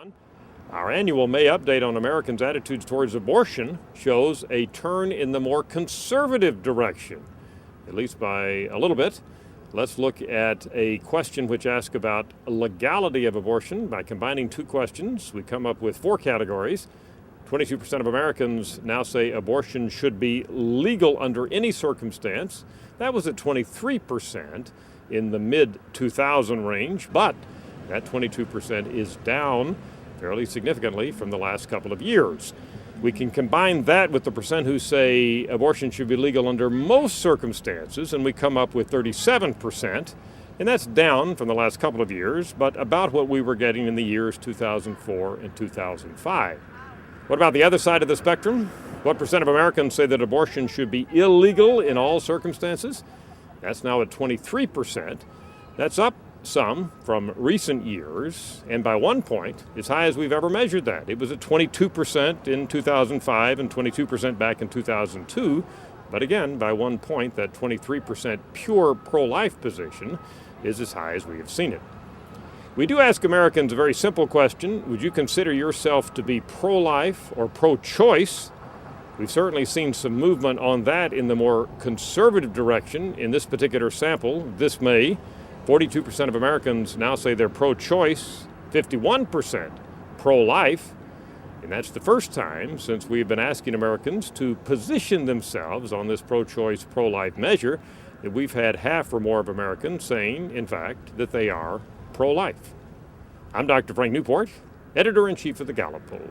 everyone. Our annual May update on Americans' attitudes towards abortion shows a turn in the more conservative direction, at least by a little bit. Let's look at a question which asks about legality of abortion. By combining two questions, we come up with four categories. 22% of Americans now say abortion should be legal under any circumstance. That was at 23% in the mid-2000 range, but that 22% is down fairly significantly from the last couple of years. We can combine that with the percent who say abortion should be legal under most circumstances, and we come up with 37%, and that's down from the last couple of years, but about what we were getting in the years 2004 and 2005. What about the other side of the spectrum? What percent of Americans say that abortion should be illegal in all circumstances? That's now at 23%. That's up some from recent years, and by 1 point, as high as we've ever measured that. It was at 22% in 2005 and 22% back in 2002, but again, by 1 point, that 23% pure pro-life position is as high as we have seen it. We do ask Americans a very simple question: would you consider yourself to be pro-life or pro-choice? We've certainly seen some movement on that in the more conservative direction in this particular sample this May. 42% of Americans now say they're pro-choice, 51% pro-life, and that's the first time since we've been asking Americans to position themselves on this pro-choice, pro-life measure that we've had half or more of Americans saying, in fact, that they are pro-life. I'm Dr. Frank Newport, Editor-in-Chief of the Gallup poll.